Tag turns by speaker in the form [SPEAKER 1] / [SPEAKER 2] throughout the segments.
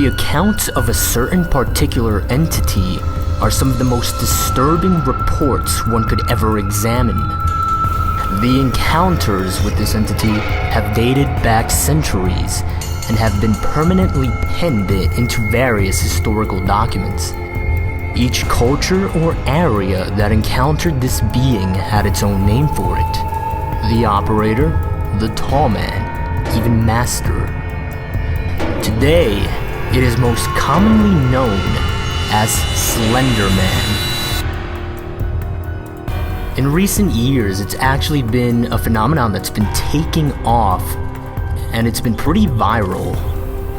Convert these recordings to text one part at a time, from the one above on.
[SPEAKER 1] The accounts of a certain particular entity are some of the most disturbing reports one could ever examine. The encounters with this entity have dated back centuries and have been permanently penned into various historical documents. Each culture or area that encountered this being had its own name for it. The operator, the tall man, even master. Today, it is most commonly known as Slenderman. In recent years, it's actually been a phenomenon that's been taking off, and it's been pretty viral.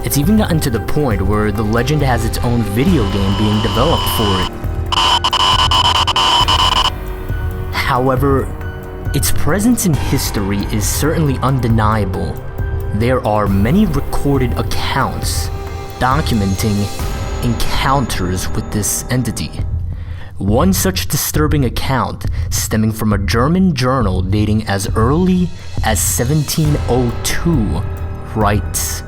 [SPEAKER 1] It's even gotten to the point where the legend has its own video game being developed for it. However, its presence in history is certainly undeniable. There are many recorded accounts documenting encounters with this entity. One such disturbing account, stemming from a German journal dating as early as 1702, writes,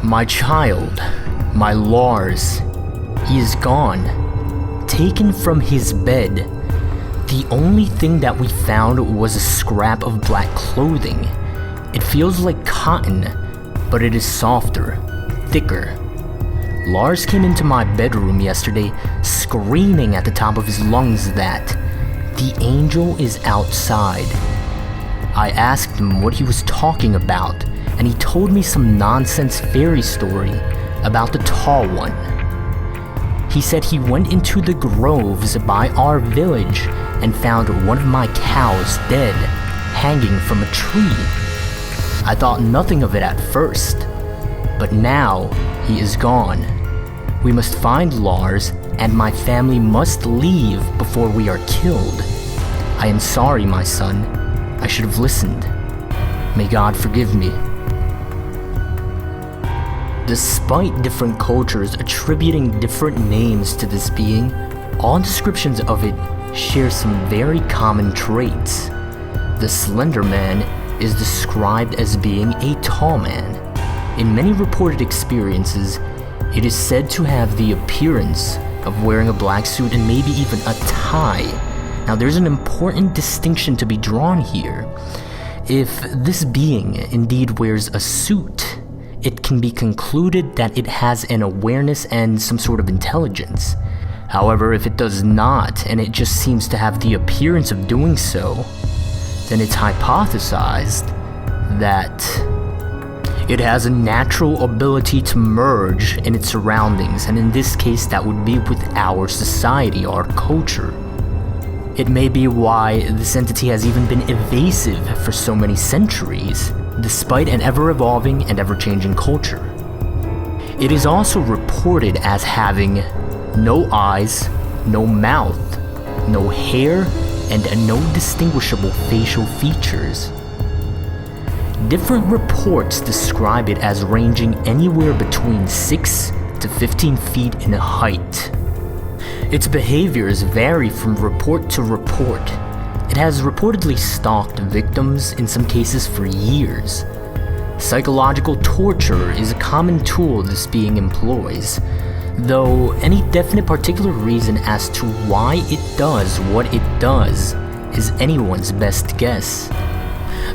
[SPEAKER 1] "My child, my Lars, he is gone, taken from his bed. The only thing that we found was a scrap of black clothing. It feels like cotton, but it is softer, thicker. Lars came into my bedroom yesterday screaming at the top of his lungs that the angel is outside. I asked him what he was talking about, and he told me some nonsense fairy story about the tall one. He said he went into the groves by our village and found one of my cows dead, hanging from a tree. I thought nothing of it at first, but now he is gone. We must find Lars, and my family must leave before we are killed. I am sorry, my son. I should have listened. May God forgive me." Despite different cultures attributing different names to this being, all descriptions of it share some very common traits. The Slenderman is described as being a tall man. In many reported experiences, it is said to have the appearance of wearing a black suit and maybe even a tie. Now, there's an important distinction to be drawn here. If this being indeed wears a suit, it can be concluded that it has an awareness and some sort of intelligence. However, if it does not, and it just seems to have the appearance of doing so, then it's hypothesized that it has a natural ability to merge in its surroundings, and in this case that would be with our society, our culture. It may be why this entity has even been evasive for so many centuries, despite an ever-evolving and ever-changing culture. It is also reported as having no eyes, no mouth, no hair, and no distinguishable facial features. Different reports describe it as ranging anywhere between 6 to 15 feet in height. Its behaviors vary from report to report. It has reportedly stalked victims, in some cases for years. Psychological torture is a common tool this being employs, though any definite particular reason as to why it does what it does is anyone's best guess.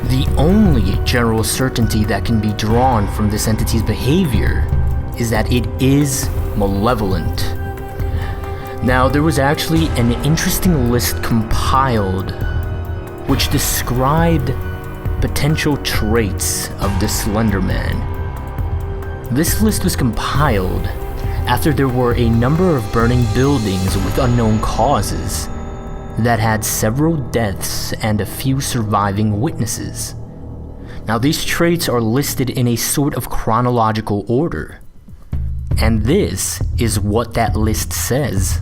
[SPEAKER 1] The only general certainty that can be drawn from this entity's behavior is that it is malevolent. Now, there was actually an interesting list compiled which described potential traits of the Slenderman. This list was compiled after there were a number of burning buildings with unknown causes that had several deaths and a few surviving witnesses. Now, these traits are listed in a sort of chronological order, and this is what that list says.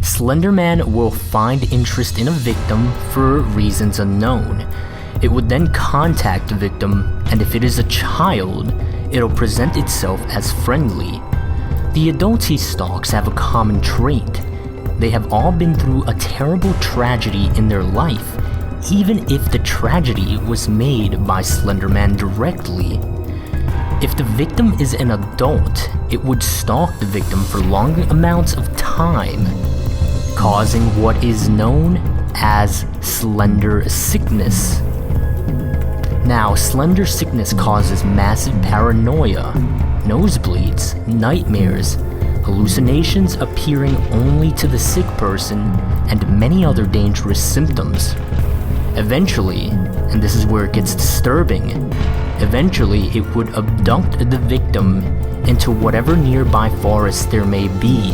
[SPEAKER 1] Slenderman will find interest in a victim for reasons unknown. It would then contact the victim, and if it is a child, it'll present itself as friendly. The adults he stalks have a common trait. They have all been through a terrible tragedy in their life, even if the tragedy was made by Slenderman directly. If the victim is an adult, it would stalk the victim for long amounts of time, causing what is known as slender sickness. Now, slender sickness causes massive paranoia, nosebleeds, nightmares, hallucinations appearing only to the sick person, and many other dangerous symptoms. Eventually, and this is where it gets disturbing, eventually it would abduct the victim into whatever nearby forest there may be,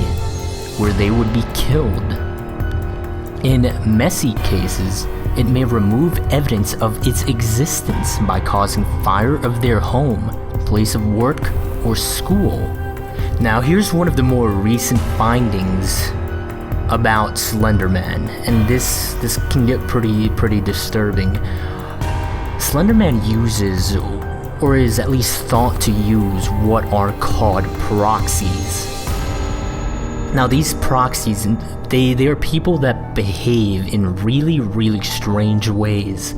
[SPEAKER 1] where they would be killed. In messy cases, it may remove evidence of its existence by causing fire of their home, place of work, or school. Now here's one of the more recent findings about Slenderman, and this can get pretty disturbing. Slenderman uses, or is at least thought to use, what are called proxies. Now these proxies, they are people that behave in really strange ways.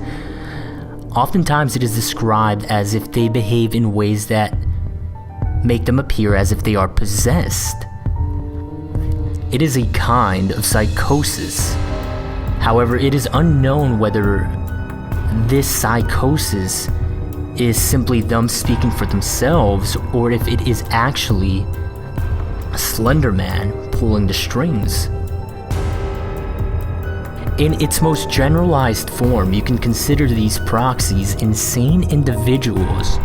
[SPEAKER 1] Oftentimes it is described as if they behave in ways that make them appear as if they are possessed. It is a kind of psychosis. However, it is unknown whether this psychosis is simply them speaking for themselves, or if it is actually Slenderman pulling the strings. In its most generalized form, you can consider these proxies insane individuals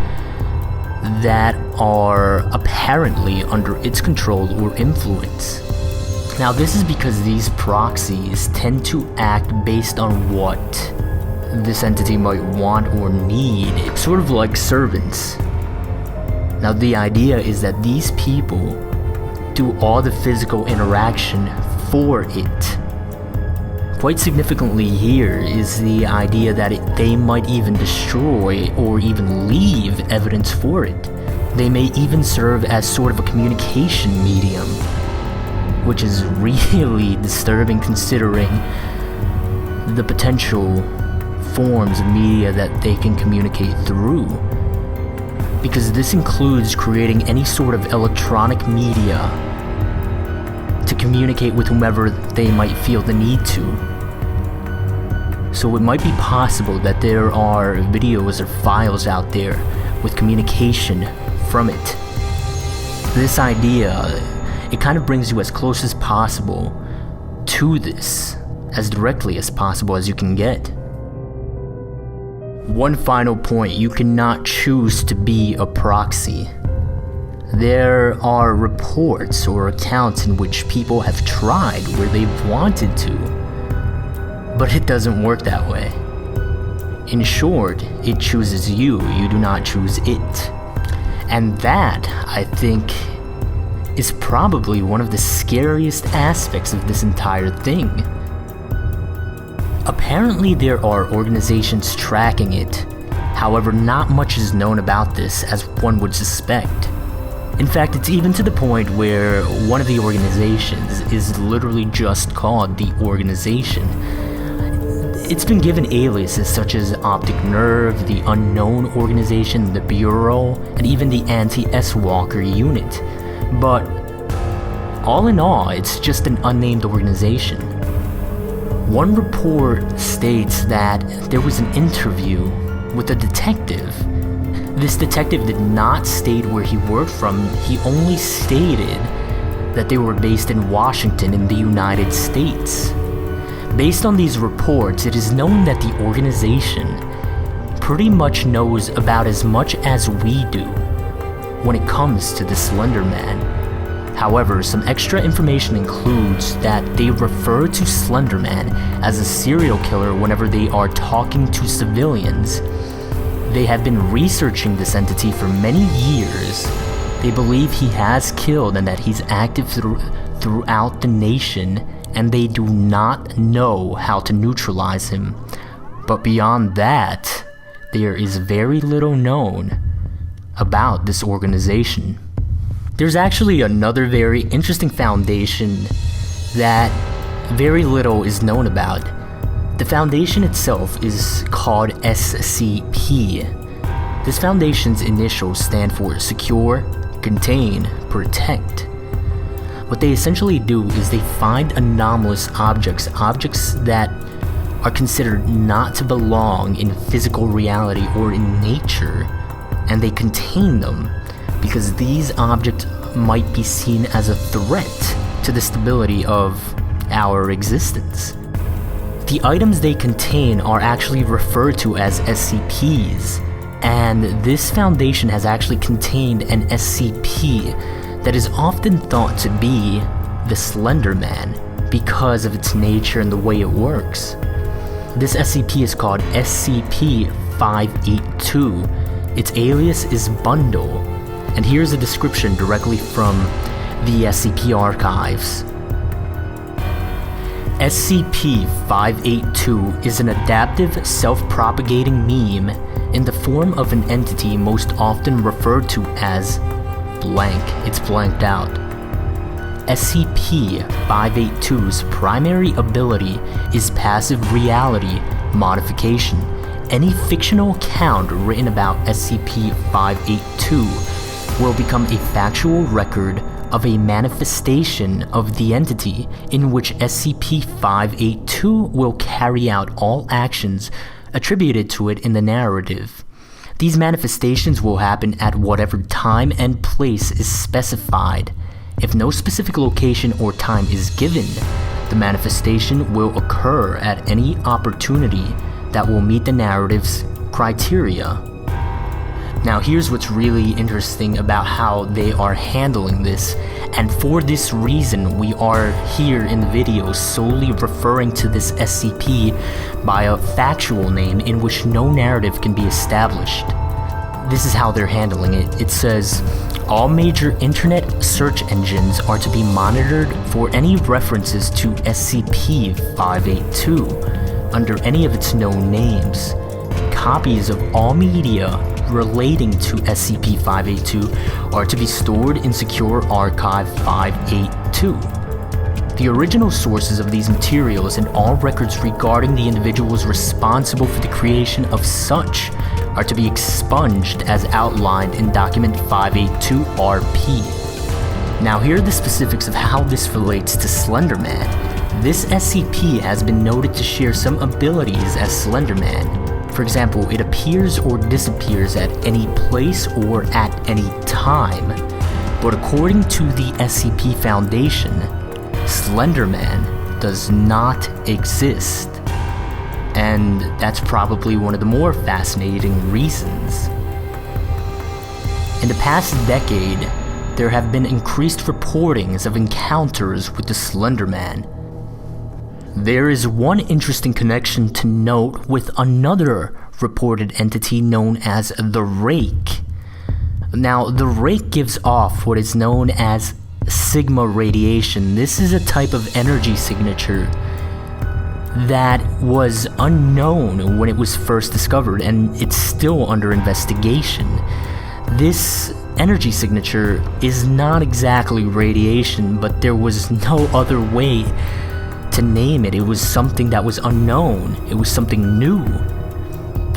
[SPEAKER 1] that are apparently under its control or influence. Now this is because these proxies tend to act based on what this entity might want or need. It's sort of like servants. Now the idea is that these people do all the physical interaction for it. Quite significantly here is the idea that they might even destroy or even leave evidence for it. They may even serve as sort of a communication medium, which is really disturbing considering the potential forms of media that they can communicate through. Because this includes creating any sort of electronic media to communicate with whomever they might feel the need to. So it might be possible that there are videos or files out there with communication from it. This idea, it kind of brings you as close as possible to this, as directly as possible as you can get. One final point, you cannot choose to be a proxy. There are reports or accounts in which people have tried where they've wanted to, but it doesn't work that way. In short, it chooses you, you do not choose it. And that, I think, is probably one of the scariest aspects of this entire thing. Apparently there are organizations tracking it, however not much is known about this as one would suspect. In fact, it's even to the point where one of the organizations is literally just called the organization. It's been given aliases such as Optic Nerve, the Unknown Organization, the Bureau, and even the Anti-S-Walker Unit. But all in all, it's just an unnamed organization. One report states that there was an interview with a detective. This detective did not state where he worked from, he only stated that they were based in Washington in the United States. Based on these reports, it is known that the organization pretty much knows about as much as we do when it comes to the Slenderman. However, some extra information includes that they refer to Slenderman as a serial killer whenever they are talking to civilians. They have been researching this entity for many years. They believe he has killed and that he's active throughout the nation, and they do not know how to neutralize him. But beyond that, there is very little known about this organization. There's actually another very interesting foundation that very little is known about. The foundation itself is called SCP, This foundation's initials stand for secure, contain, protect. What they essentially do is they find anomalous objects that are considered not to belong in physical reality or in nature, and they contain them because these objects might be seen as a threat to the stability of our existence. The items they contain are actually referred to as SCPs, and this foundation has actually contained an SCP that is often thought to be the Slenderman because of its nature and the way it works. This SCP is called SCP-582. Its alias is Bundle, and here's a description directly from the SCP archives. SCP-582 is an adaptive, self-propagating meme in the form of an entity most often referred to as blank. It's blanked out. SCP-582's primary ability is passive reality modification. Any fictional account written about SCP-582 will become a factual record of a manifestation of the entity in which SCP-582 will carry out all actions attributed to it in the narrative. These manifestations will happen at whatever time and place is specified. If no specific location or time is given, the manifestation will occur at any opportunity that will meet the narrative's criteria. Now here's what's really interesting about how they are handling this, and for this reason we are here in the video solely referring to this SCP by a factual name in which no narrative can be established. This is how they're handling it. It says, all major internet search engines are to be monitored for any references to SCP-582 under any of its known names. Copies of all media relating to SCP-582 are to be stored in Secure Archive 582. The original sources of these materials and all records regarding the individuals responsible for the creation of such are to be expunged as outlined in Document 582-RP. Now here are the specifics of how this relates to Slenderman. This SCP has been noted to share some abilities as Slenderman. For example, it appears or disappears at any place or at any time. But according to the SCP Foundation, Slenderman does not exist. And that's probably one of the more fascinating reasons. In the past decade, there have been increased reportings of encounters with the Slenderman. There is one interesting connection to note with another reported entity known as the Rake. Now, the Rake gives off what is known as sigma radiation. This is a type of energy signature that was unknown when it was first discovered, and it's still under investigation. This energy signature is not exactly radiation, but there was no other way to name it. It was something that was unknown. It was something new.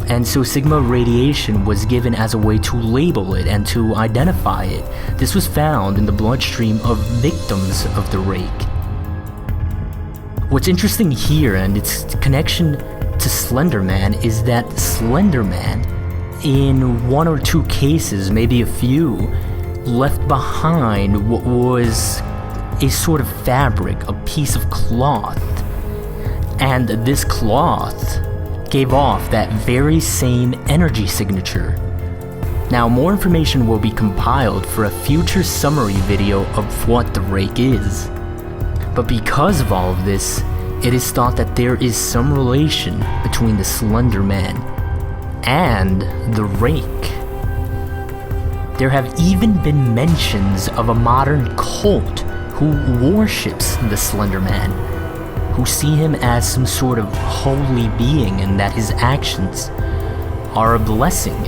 [SPEAKER 1] And so sigma radiation was given as a way to label it and to identify it. This was found in the bloodstream of victims of the Rake. What's interesting here and its connection to Slenderman is that Slenderman, in one or two cases, maybe a few, left behind what was a sort of fabric, a piece of cloth. And this cloth gave off that very same energy signature. Now, more information will be compiled for a future summary video of what the Rake is. But because of all of this, it is thought that there is some relation between the Slenderman and the Rake. There have even been mentions of a modern cult who worships the Slenderman, who see him as some sort of holy being and that his actions are a blessing.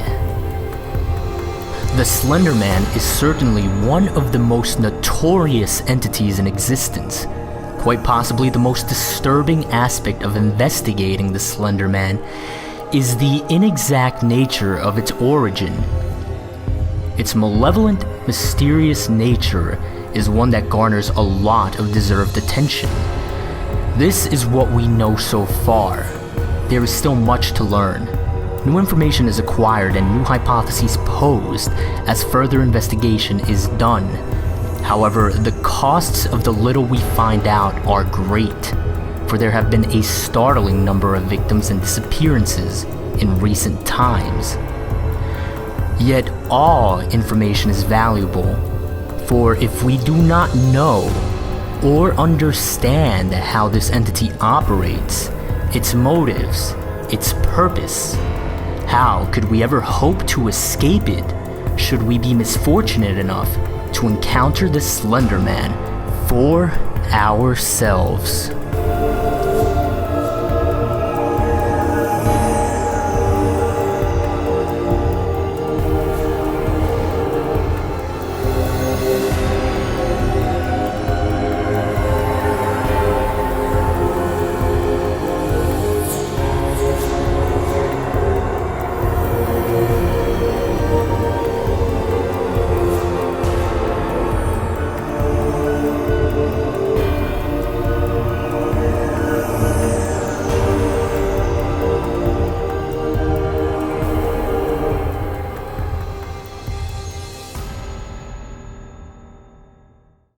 [SPEAKER 1] The Slenderman is certainly one of the most notorious entities in existence. Quite possibly the most disturbing aspect of investigating the Slenderman is the inexact nature of its origin. Its malevolent, mysterious nature is one that garners a lot of deserved attention. This is what we know so far. There is still much to learn. New information is acquired and new hypotheses posed as further investigation is done. However, the costs of the little we find out are great, for there have been a startling number of victims and disappearances in recent times. Yet all information is valuable, for if we do not know or understand how this entity operates, its motives, its purpose, how could we ever hope to escape it should we be misfortunate enough to encounter the Slenderman for ourselves?